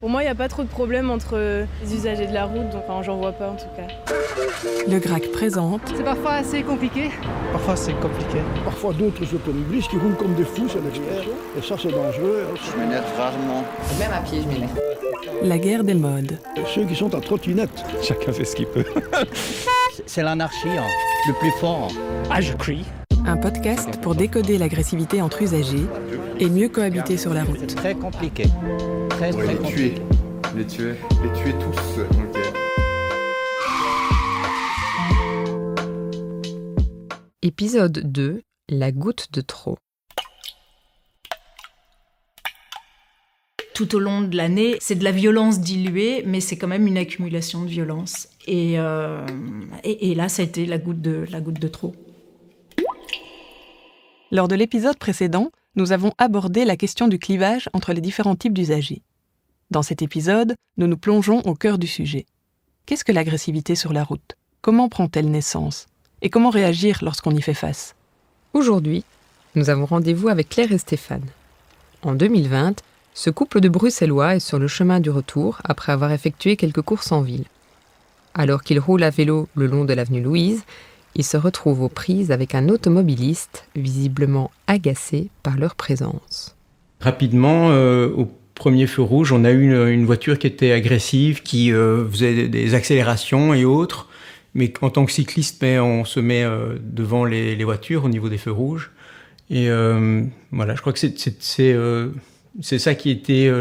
Pour moi, il n'y a pas trop de problème entre les usagers de la route, enfin j'en vois pas en tout cas. Le GRAC présente. C'est parfois assez compliqué. Parfois c'est compliqué. Parfois d'autres automobilistes qui roulent comme des fous sur les rivières, et ça c'est dangereux. Je m'énerve rarement. Même à pied, je m'énerve. La guerre des modes. Et ceux qui sont à trottinette. Chacun fait ce qu'il peut. C'est l'anarchie, le plus fort. Ah, je crie. Un podcast pour décoder l'agressivité entre usagers et mieux cohabiter sur la route. C'est très compliqué. Très compliqué. Les tuer tous. Ok. Épisode 2, la goutte de trop. Tout au long de l'année, c'est de la violence diluée, mais c'est quand même une accumulation de violence. Et là, ça a été la goutte de trop. Lors de l'épisode précédent, nous avons abordé la question du clivage entre les différents types d'usagers. Dans cet épisode, nous nous plongeons au cœur du sujet. Qu'est-ce que l'agressivité sur la route ? Comment prend-elle naissance ? Et comment réagir lorsqu'on y fait face ? Aujourd'hui, nous avons rendez-vous avec Claire et Stéphane. En 2020, ce couple de Bruxellois est sur le chemin du retour après avoir effectué quelques courses en ville. Alors qu'ils roulent à vélo le long de l'avenue Louise, ils se retrouvent aux prises avec un automobiliste visiblement agacé par leur présence. Rapidement, au premier feu rouge, on a eu une voiture qui était agressive, qui faisait des accélérations et autres. Mais en tant que cycliste, on se met devant les voitures au niveau des feux rouges. Et voilà, je crois que c'est ça qui était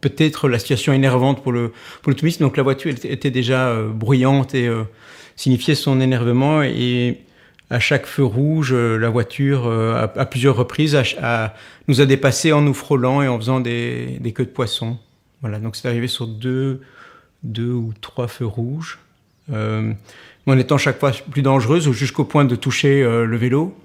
peut-être la situation énervante pour l'automobiliste. Donc la voiture était déjà bruyante et signifiait son énervement. Et à chaque feu rouge, la voiture, à plusieurs reprises, nous a dépassés en nous frôlant et en faisant des queues de poisson. Voilà, donc c'est arrivé sur deux ou trois feux rouges. En étant chaque fois plus dangereuse, jusqu'au point de toucher le vélo.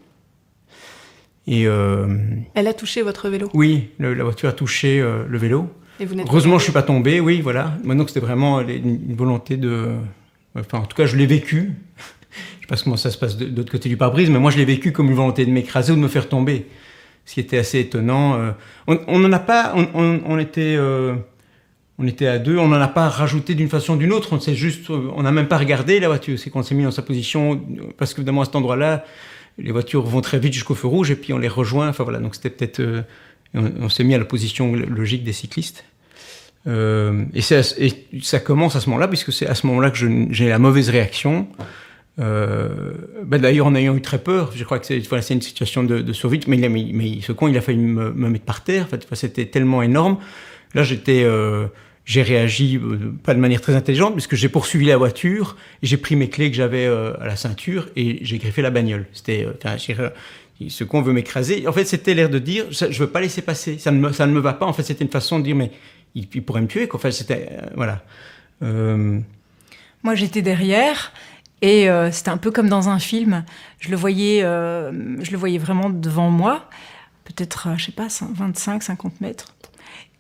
Et Elle a touché votre vélo ? Oui, la voiture a touché le vélo. Et vous n'êtes Heureusement, je ne suis pas tombé, oui, voilà. Maintenant, c'était vraiment une volonté de... Enfin, en tout cas, je l'ai vécu. Je ne sais pas comment ça se passe de l'autre côté du pare-brise, mais moi, je l'ai vécu comme une volonté de m'écraser ou de me faire tomber. Ce qui était assez étonnant. On n'en a pas... On était à deux, on n'en a pas rajouté d'une façon ou d'une autre. On n'a même pas regardé la voiture. C'est qu'on s'est mis dans sa position, parce qu'évidemment, à cet endroit-là, les voitures vont très vite jusqu'au feu rouge, et puis on les rejoint. Enfin voilà, donc c'était peut-être... on s'est mis à la position logique des cyclistes. Et ça commence à ce moment-là, puisque c'est à ce moment-là que j'ai la mauvaise réaction. D'ailleurs, en ayant eu très peur, je crois que c'est une situation de survie, mais ce con, il a failli me mettre par terre. En fait, c'était tellement énorme. Là, j'ai réagi pas de manière très intelligente, puisque j'ai poursuivi la voiture, et j'ai pris mes clés que j'avais à la ceinture, et j'ai griffé la bagnole. Ce con veut m'écraser. En fait, c'était l'air de dire, je veux pas laisser passer, ça ne me va pas. En fait, c'était une façon de dire, mais il pourrait me tuer, quoi. Enfin, c'était... voilà. Moi, j'étais derrière, et c'était un peu comme dans un film. Je le voyais vraiment devant moi, peut-être, je sais pas, 25, 50 mètres.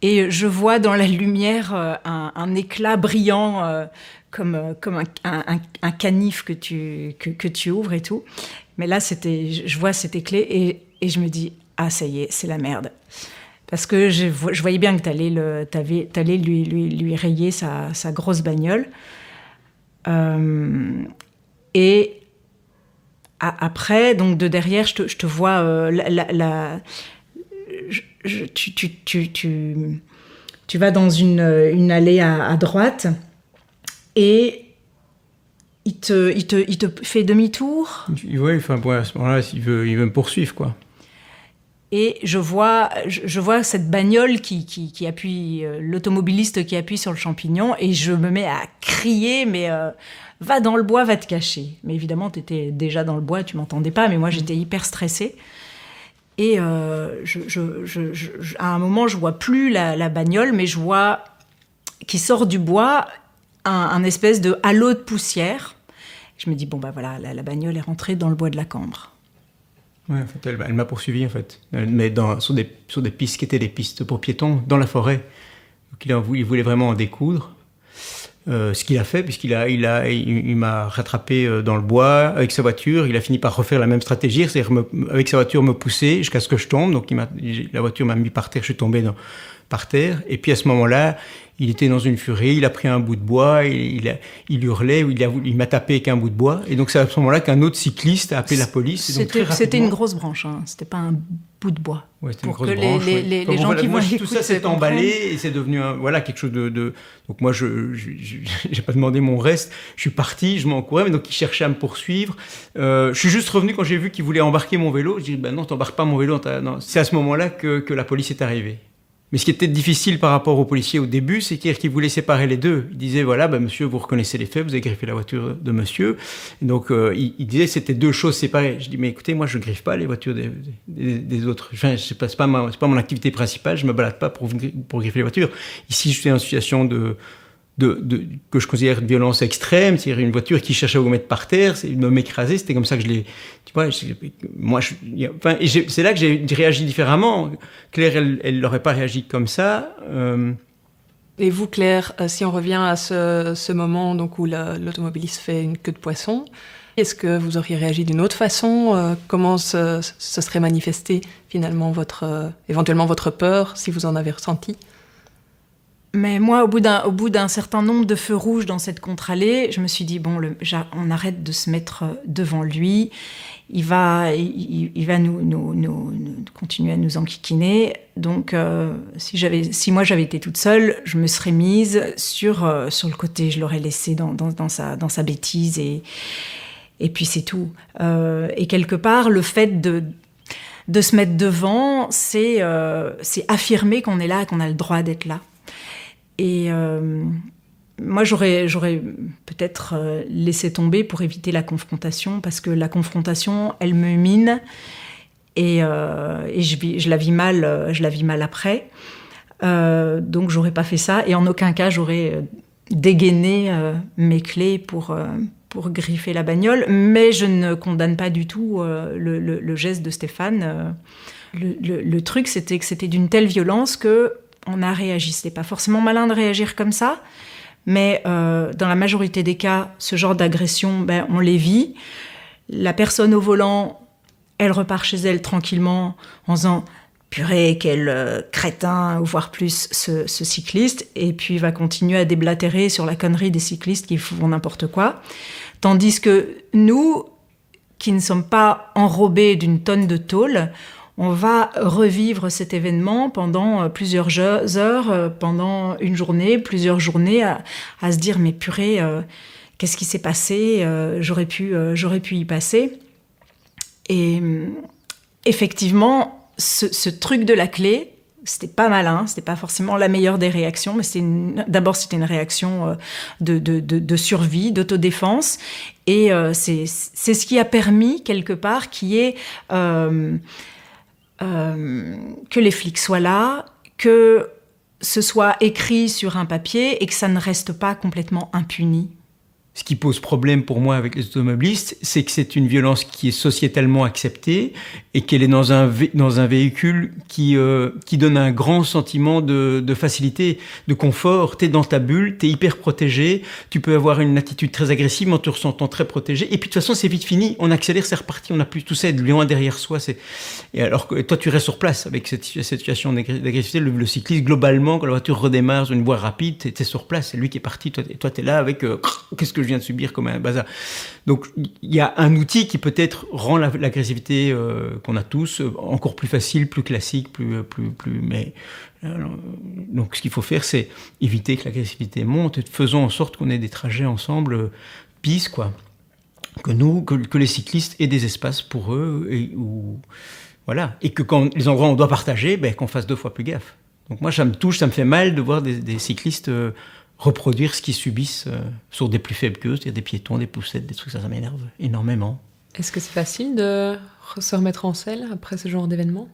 Et je vois dans la lumière un éclat brillant, comme un canif que tu ouvres et tout. Mais là, je vois cet éclat et je me dis, ah, ça y est, c'est la merde. Parce que je voyais bien que t'allais lui rayer sa grosse bagnole. Et après, donc de derrière, je te vois tu vas dans une allée à droite et il te fait demi-tour. Oui, enfin, bon, à ce moment-là, il veut me poursuivre, quoi. Et je vois cette bagnole qui appuie, l'automobiliste qui appuie sur le champignon, et je me mets à crier, mais va dans le bois, va te cacher. Mais évidemment, t'étais déjà dans le bois, tu m'entendais pas, mais moi j'étais hyper stressée. Et à un moment, je vois plus la bagnole, mais je vois qui sort du bois un espèce de halo de poussière. Je me dis, bon, voilà, la bagnole est rentrée dans le bois de la Cambre. Ouais, en fait, elle m'a poursuivi, en fait. Mais sur des pistes qui étaient des pistes pour piétons, dans la forêt. Donc il voulait vraiment en découdre. Ce qu'il a fait, il m'a rattrapé dans le bois avec sa voiture. Il a fini par refaire la même stratégie, c'est-à-dire avec sa voiture me pousser jusqu'à ce que je tombe. Donc la voiture m'a mis par terre, je suis tombé par terre. Et puis à ce moment-là, il était dans une furie, il a pris un bout de bois, il hurlait, il m'a tapé avec un bout de bois. Et donc c'est à ce moment-là qu'un autre cycliste a appelé la police. Et donc, c'était une grosse branche, hein. C'était pas un bout de bois. Ouais, c'était une pour grosse que branche, les gens qui vont écouter tout ça s'est emballé et c'est devenu quelque chose de... Donc moi, j'ai pas demandé mon reste. Je suis parti, je m'en courais, mais donc il cherchait à me poursuivre. Je suis juste revenu quand j'ai vu qu'il voulait embarquer mon vélo. Je dis, non, t'embarques pas mon vélo. Non. C'est à ce moment-là que la police est arrivée. Mais ce qui était difficile par rapport aux policiers au début, c'est qu'ils voulaient séparer les deux. Ils disaient, voilà, monsieur, vous reconnaissez les faits, vous avez griffé la voiture de monsieur. Et donc, ils disaient que c'était deux choses séparées. Je dis, mais écoutez, moi, je ne griffe pas les voitures des autres. Enfin, c'est pas mon activité principale, je ne me balade pas pour griffer les voitures. Ici, je suis en situation que je considère de violence extrême, c'est-à-dire une voiture qui cherche à vous mettre par terre, c'est de m'écraser, c'était comme ça que je l'ai... Tu vois, c'est là que j'ai réagi différemment. Claire, elle n'aurait pas réagi comme ça. Et vous, Claire, si on revient à ce moment donc, où l'automobiliste fait une queue de poisson, est-ce que vous auriez réagi d'une autre façon? Comment ce serait manifesté finalement éventuellement votre peur, si vous en avez ressenti? Mais moi, au bout d'un certain nombre de feux rouges dans cette contre-allée, je me suis dit, bon, on arrête de se mettre devant lui. Il va nous continuer à nous enquiquiner. Donc, si moi j'avais été toute seule, je me serais mise sur le côté. Je l'aurais laissé dans sa bêtise et puis c'est tout. Et quelque part, le fait de se mettre devant, c'est affirmer qu'on est là et qu'on a le droit d'être là. Et moi, j'aurais peut-être laissé tomber pour éviter la confrontation, parce que la confrontation, elle me mine et je la vis mal après. Donc, j'aurais pas fait ça et en aucun cas, j'aurais dégainé mes clés pour griffer la bagnole. Mais je ne condamne pas du tout le geste de Stéphane. Le truc, c'était que c'était d'une telle violence que on a réagi. C'était pas forcément malin de réagir comme ça, mais dans la majorité des cas, ce genre d'agression, on les vit. La personne au volant, elle repart chez elle tranquillement en disant « purée, quel crétin », ou voire plus ce cycliste, et puis va continuer à déblatérer sur la connerie des cyclistes qui font n'importe quoi. Tandis que nous, qui ne sommes pas enrobés d'une tonne de tôle, on va revivre cet événement pendant plusieurs heures, pendant une journée, plusieurs journées, à se dire « mais purée, qu'est-ce qui s'est passé ? J'aurais pu y passer. » Et effectivement, ce truc de la clé, c'était pas malin, c'était pas forcément la meilleure des réactions, mais d'abord c'était une réaction de survie, d'autodéfense, et c'est ce qui a permis quelque part que les flics soient là, que ce soit écrit sur un papier et que ça ne reste pas complètement impuni. Ce qui pose problème pour moi avec les automobilistes, c'est que c'est une violence qui est sociétalement acceptée et qu'elle est dans un véhicule qui donne un grand sentiment de facilité, de confort. T'es dans ta bulle, t'es hyper protégé, tu peux avoir une attitude très agressive mais en te ressentant très protégé. Et puis de toute façon, c'est vite fini, on accélère, c'est reparti, on n'a plus tout ça, être loin derrière soi. Et alors que toi, tu restes sur place avec cette situation d'agressivité. Le cycliste, globalement, quand la voiture redémarre sur une voie rapide, t'es sur place, c'est lui qui est parti, toi t'es là avec qu'est-ce que je viens de subir comme un bazar. Donc il y a un outil qui peut-être rend l'agressivité qu'on a tous encore plus facile, plus classique, mais donc ce qu'il faut faire, c'est éviter que l'agressivité monte et faisons en sorte qu'on ait des trajets ensemble peace, quoi. Que les cyclistes aient des espaces pour eux et que quand les endroits où on doit partager, qu'on fasse 2 fois plus gaffe. Donc moi ça me touche, ça me fait mal de voir des cyclistes reproduire ce qu'ils subissent sur des plus faibles qu'eux, c'est-à-dire des piétons, des poussettes, des trucs, ça m'énerve énormément. Est-ce que c'est facile de se remettre en selle après ce genre d'événement ?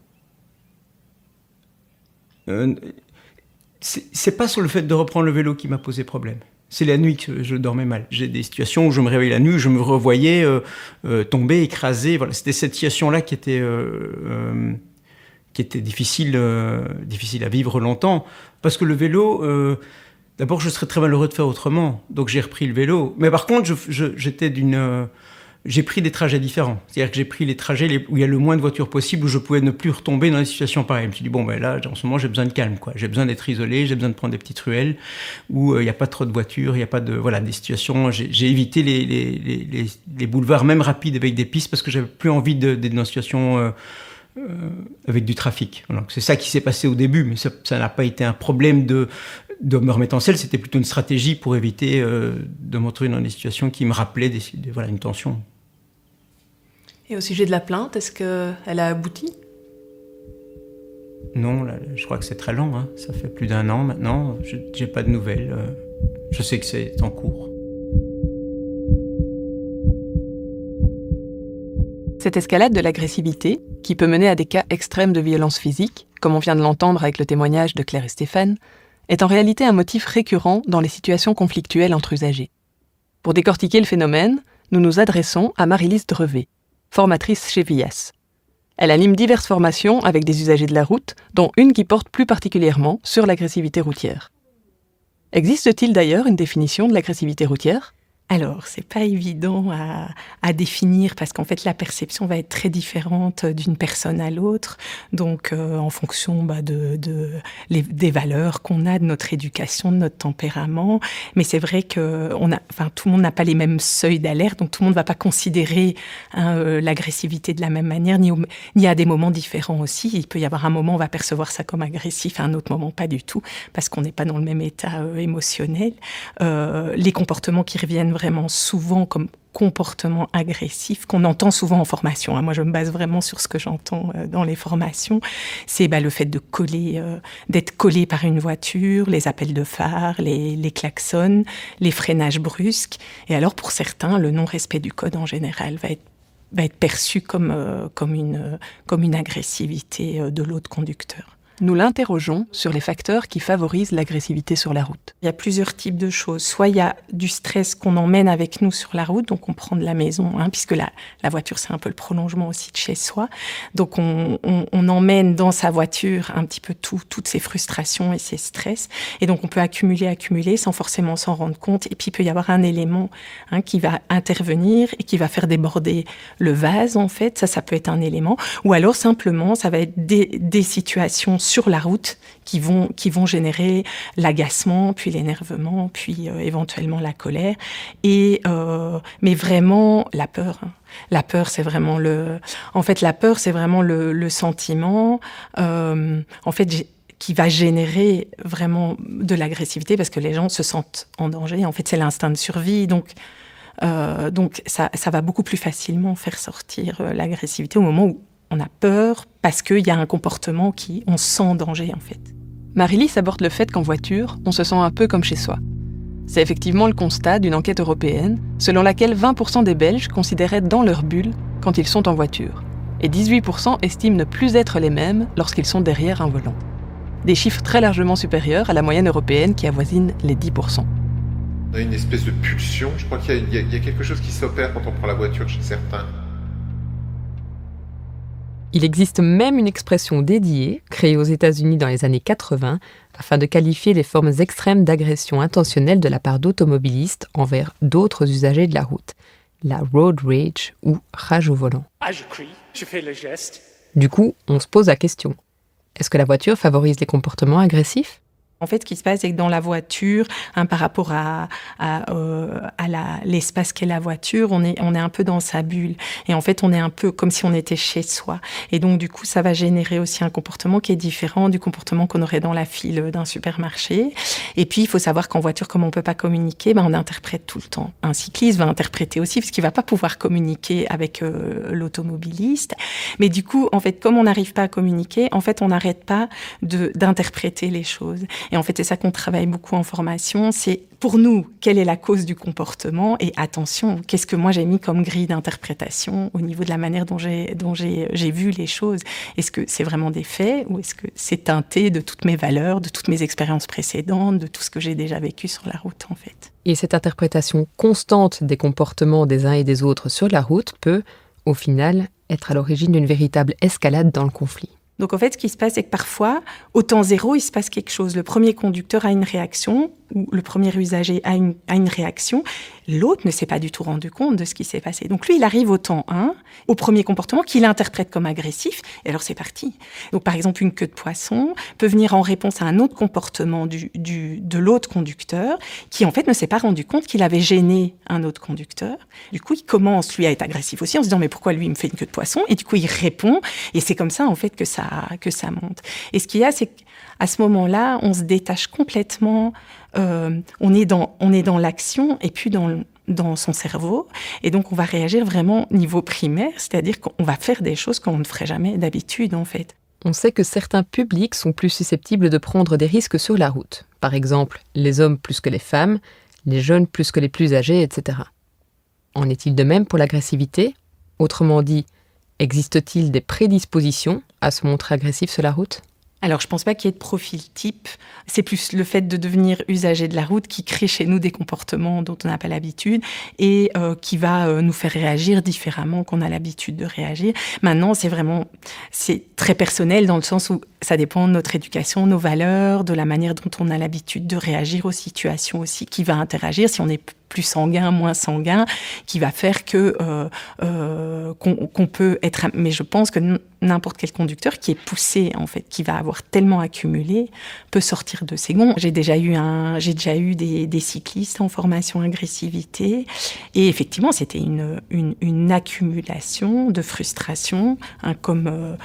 C'est pas sur le fait de reprendre le vélo qui m'a posé problème. C'est la nuit que je dormais mal. J'ai des situations où je me réveillais la nuit, où je me revoyais tomber, écrasé. Voilà, c'était cette situation-là qui était difficile à vivre longtemps. Parce que le vélo... D'abord, je serais très malheureux de faire autrement, donc j'ai repris le vélo. Mais par contre, j'ai pris des trajets différents. C'est-à-dire que j'ai pris les trajets où il y a le moins de voitures possible, où je pouvais ne plus retomber dans des situations pareilles. Je me suis dit, bon, ben là, en ce moment, j'ai besoin de calme, quoi. J'ai besoin d'être isolé, j'ai besoin de prendre des petites ruelles où il n'y a pas trop de voitures, il n'y a pas de, voilà, des situations. J'ai évité les boulevards, même rapides avec des pistes, parce que j'avais plus envie d'être dans une situation avec du trafic. Voilà. C'est ça qui s'est passé au début, mais ça n'a pas été un problème de me remettre en selle. C'était plutôt une stratégie pour éviter de me retrouver dans des situations qui me rappelaient voilà, une tension. Et au sujet de la plainte, est-ce qu'elle a abouti ? Non, là, je crois que c'est très lent. Hein. Ça fait plus d'1 an maintenant. Je n'ai pas de nouvelles. Je sais que c'est en cours. Cette escalade de l'agressivité, qui peut mener à des cas extrêmes de violence physique, comme on vient de l'entendre avec le témoignage de Claire et Stéphane, est en réalité un motif récurrent dans les situations conflictuelles entre usagers. Pour décortiquer le phénomène, nous nous adressons à Marie-Lise Drevet, formatrice chez VIAS. Elle anime diverses formations avec des usagers de la route, dont une qui porte plus particulièrement sur l'agressivité routière. Existe-t-il d'ailleurs une définition de l'agressivité routière ? Alors, c'est pas évident à définir parce qu'en fait, la perception va être très différente d'une personne à l'autre. Donc, en fonction des valeurs qu'on a, de notre éducation, de notre tempérament. Mais c'est vrai que tout le monde n'a pas les mêmes seuils d'alerte, donc tout le monde va pas considérer l'agressivité de la même manière, ni à des moments différents aussi. Il peut y avoir un moment où on va percevoir ça comme agressif, à un autre moment pas du tout, parce qu'on n'est pas dans le même état émotionnel. Les comportements qui reviennent vraiment souvent comme comportement agressif qu'on entend souvent en formation. Moi, je me base vraiment sur ce que j'entends dans les formations. C'est le fait de d'être collé par une voiture, les appels de phare, les klaxons, les freinages brusques. Et alors, pour certains, le non-respect du code en général va être perçu comme une agressivité de l'autre conducteur. Nous l'interrogeons sur les facteurs qui favorisent l'agressivité sur la route. Il y a plusieurs types de choses. Soit il y a du stress qu'on emmène avec nous sur la route, donc on prend de la maison, puisque la voiture, c'est un peu le prolongement aussi de chez soi. Donc on emmène dans sa voiture un petit peu toutes ses frustrations et ses stress. Et donc on peut accumuler sans forcément s'en rendre compte. Et puis il peut y avoir un élément qui va intervenir et qui va faire déborder le vase, en fait. Ça peut être un élément. Ou alors simplement, ça va être des situations sur la route qui vont générer l'agacement, puis l'énervement, puis éventuellement la colère. Mais vraiment, la peur. La peur, c'est vraiment le sentiment, qui va générer vraiment de l'agressivité parce que les gens se sentent en danger. En fait, c'est l'instinct de survie. Donc ça va beaucoup plus facilement faire sortir l'agressivité au moment où on a peur parce qu'il y a un comportement on se sent en danger, en fait. Marie-Lise aborde le fait qu'en voiture, on se sent un peu comme chez soi. C'est effectivement le constat d'une enquête européenne, selon laquelle 20% des Belges considèrent être dans leur bulle quand ils sont en voiture, et 18% estiment ne plus être les mêmes lorsqu'ils sont derrière un volant. Des chiffres très largement supérieurs à la moyenne européenne qui avoisine les 10%. On a une espèce de pulsion, je crois qu'il y a quelque chose qui s'opère quand on prend la voiture chez certains. Il existe même une expression dédiée, créée aux États-Unis dans les années 80, afin de qualifier les formes extrêmes d'agression intentionnelle de la part d'automobilistes envers d'autres usagers de la route. La road rage ou rage au volant. Ah, je crie, je fais le geste. Du coup, on se pose la question. Est-ce que la voiture favorise les comportements agressifs ? En fait, ce qui se passe, c'est que dans la voiture, par rapport à l'espace qu'est la voiture, on est un peu dans sa bulle. Et en fait, on est un peu comme si on était chez soi. Et donc, du coup, ça va générer aussi un comportement qui est différent du comportement qu'on aurait dans la file d'un supermarché. Et puis, il faut savoir qu'en voiture, comme on peut pas communiquer, on interprète tout le temps. Un cycliste va interpréter aussi, parce qu'il va pas pouvoir communiquer avec l'automobiliste. Mais du coup, en fait, comme on n'arrive pas à communiquer, en fait, on n'arrête pas d'interpréter les choses. Et en fait, c'est ça qu'on travaille beaucoup en formation. C'est pour nous, quelle est la cause du comportement ? Et attention, qu'est-ce que moi j'ai mis comme grille d'interprétation au niveau de la manière dont j'ai vu les choses ? Est-ce que c'est vraiment des faits ou est-ce que c'est teinté de toutes mes valeurs, de toutes mes expériences précédentes, de tout ce que j'ai déjà vécu sur la route, en fait ? Et cette interprétation constante des comportements des uns et des autres sur la route peut, au final, être à l'origine d'une véritable escalade dans le conflit. Donc en fait, ce qui se passe, c'est que parfois, au temps zéro, il se passe quelque chose. Le premier conducteur a une réaction, ou le premier usager a une réaction. L'autre ne s'est pas du tout rendu compte de ce qui s'est passé. Donc lui, il arrive au temps 1, au premier comportement qu'il interprète comme agressif, et alors c'est parti. Donc par exemple, une queue de poisson peut venir en réponse à un autre comportement de l'autre conducteur, qui en fait ne s'est pas rendu compte qu'il avait gêné un autre conducteur. Du coup, il commence, lui, à être agressif aussi, en se disant, mais pourquoi lui, il me fait une queue de poisson? Et du coup, il répond, et c'est comme ça, en fait, que ça monte. Et ce qu'il y a, c'est qu'à ce moment-là, on se détache complètement, on est dans l'action et puis dans son cerveau. Et donc, on va réagir vraiment niveau primaire, c'est-à-dire qu'on va faire des choses qu'on ne ferait jamais d'habitude, en fait. On sait que certains publics sont plus susceptibles de prendre des risques sur la route. Par exemple, les hommes plus que les femmes, les jeunes plus que les plus âgés, etc. En est-il de même pour l'agressivité? Autrement dit, existe-t-il des prédispositions à se montrer agressif sur la route? Alors, je pense pas qu'il y ait de profil type. C'est plus le fait de devenir usager de la route qui crée chez nous des comportements dont on n'a pas l'habitude et qui va nous faire réagir différemment qu'on a l'habitude de réagir. Maintenant, c'est très personnel dans le sens où ça dépend de notre éducation, nos valeurs, de la manière dont on a l'habitude de réagir aux situations aussi, qui va interagir, si on est plus sanguin, moins sanguin, qui va faire que qu'on peut être. Mais je pense que n'importe quel conducteur qui est poussé, en fait, qui va avoir tellement accumulé, peut sortir de ses gonds. J'ai déjà eu des cyclistes en formation agressivité, et effectivement, c'était une accumulation de frustration, hein, comme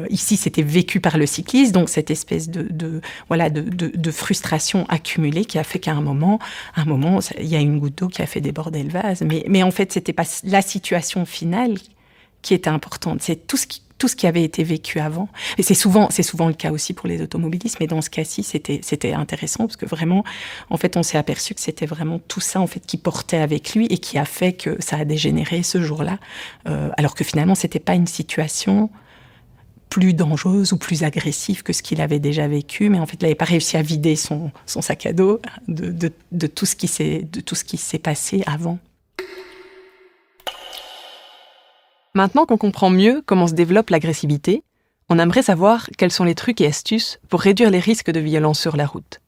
ici, c'était vécu par le cycliste, donc cette espèce de frustration accumulée qui a fait qu'à un moment, il y a une goutte d'eau qui a fait déborder le vase. Mais en fait, c'était pas la situation finale qui était importante. C'est tout ce qui avait été vécu avant. Et c'est souvent le cas aussi pour les automobilistes, mais dans ce cas-ci, c'était intéressant parce que vraiment, en fait, on s'est aperçu que c'était vraiment tout ça, en fait, qui portait avec lui et qui a fait que ça a dégénéré ce jour-là, alors que finalement, c'était pas une situation plus dangereuse ou plus agressive que ce qu'il avait déjà vécu, mais en fait, il n'avait pas réussi à vider son sac à dos de tout ce qui s'est passé avant. Maintenant qu'on comprend mieux comment se développe l'agressivité, on aimerait savoir quels sont les trucs et astuces pour réduire les risques de violence sur la route.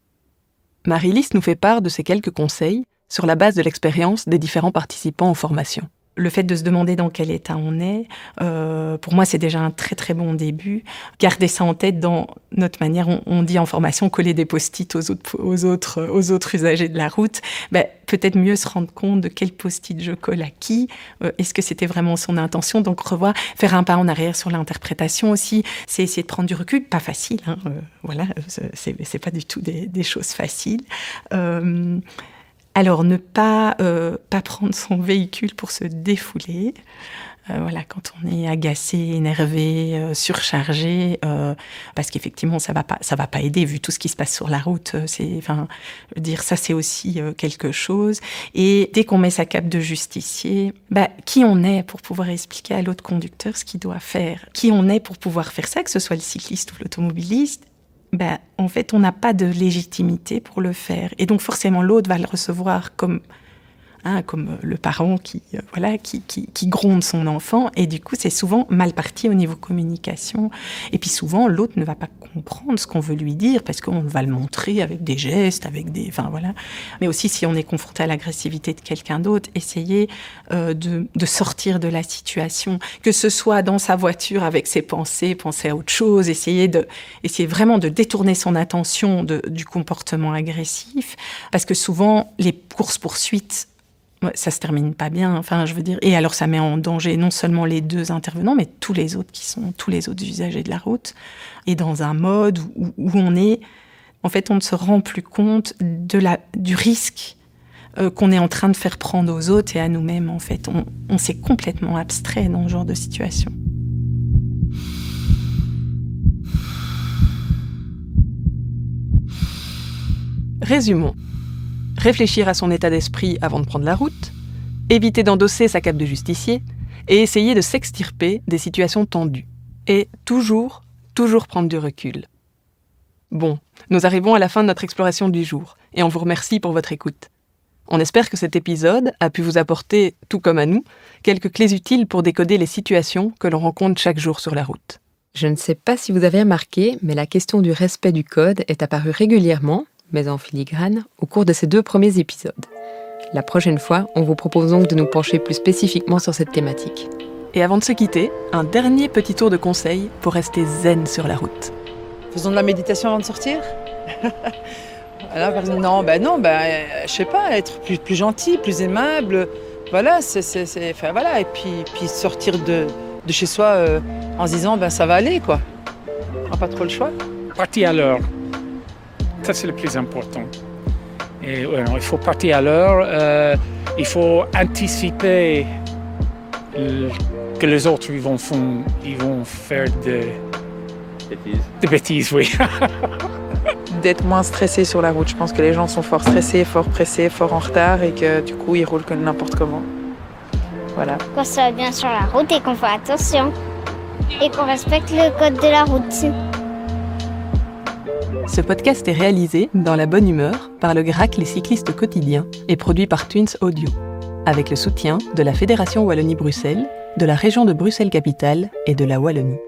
Marie-Lise nous fait part de ces quelques conseils sur la base de l'expérience des différents participants aux formations. Le fait de se demander dans quel état on est, pour moi, c'est déjà un très très bon début. Garder ça en tête dans notre manière, on dit en formation, coller des post-it aux autres usagers de la route. Peut-être mieux se rendre compte de quel post-it je colle à qui. Est-ce que c'était vraiment son intention? Donc revoir, faire un pas en arrière sur l'interprétation aussi. C'est essayer de prendre du recul. Pas facile, hein, voilà, c'est pas du tout des choses faciles. Alors, ne pas prendre son véhicule pour se défouler. Quand on est agacé, énervé, surchargé, parce qu'effectivement, ça va pas aider vu tout ce qui se passe sur la route. Ça, c'est aussi quelque chose. Et dès qu'on met sa cape de justicier, qui on est pour pouvoir expliquer à l'autre conducteur ce qu'il doit faire? Qui on est pour pouvoir faire ça, que ce soit le cycliste ou l'automobiliste? En fait, on n'a pas de légitimité pour le faire. Et donc, forcément, l'autre va le recevoir comme le parent qui gronde son enfant. Et du coup, c'est souvent mal parti au niveau communication. Et puis souvent, l'autre ne va pas comprendre ce qu'on veut lui dire parce qu'on va le montrer avec des gestes, Mais aussi, si on est confronté à l'agressivité de quelqu'un d'autre, essayer de sortir de la situation. Que ce soit dans sa voiture avec ses pensées, penser à autre chose, essayer vraiment de détourner son attention du comportement agressif. Parce que souvent, les courses-poursuites, ça se termine pas bien, et alors ça met en danger non seulement les deux intervenants, mais tous les autres usagers de la route, et dans un mode où on est, en fait, on ne se rend plus compte du risque qu'on est en train de faire prendre aux autres et à nous-mêmes, en fait. On s'est complètement abstrait dans ce genre de situation. Résumons. Réfléchir à son état d'esprit avant de prendre la route, éviter d'endosser sa cape de justicier et essayer de s'extirper des situations tendues. Et toujours prendre du recul. Bon, nous arrivons à la fin de notre exploration du jour et on vous remercie pour votre écoute. On espère que cet épisode a pu vous apporter, tout comme à nous, quelques clés utiles pour décoder les situations que l'on rencontre chaque jour sur la route. Je ne sais pas si vous avez remarqué, mais la question du respect du code est apparue régulièrement, mais en filigrane, au cours de ces 2 premiers épisodes. La prochaine fois, on vous propose donc de nous pencher plus spécifiquement sur cette thématique. Et avant de se quitter, un dernier petit tour de conseil pour rester zen sur la route. Faisons de la méditation avant de sortir. Voilà, non, je sais pas, être plus gentil, plus aimable. Voilà, voilà. Et puis sortir de chez soi en se disant ça va aller, quoi. On n'a pas trop le choix. Partir à l'heure. Ça, c'est le plus important. Et, il faut partir à l'heure. Il faut anticiper que les autres ils vont faire des bêtises, oui. D'être moins stressé sur la route. Je pense que les gens sont fort stressés, fort pressés, fort en retard et que du coup ils roulent comme n'importe comment. Voilà. Qu'on soit bien sur la route et qu'on fasse attention. Et qu'on respecte le code de la route. Ce podcast est réalisé, dans la bonne humeur, par le GRAC Les Cyclistes Quotidiens et produit par Twins Audio, avec le soutien de la Fédération Wallonie-Bruxelles, de la région de Bruxelles-Capitale et de la Wallonie.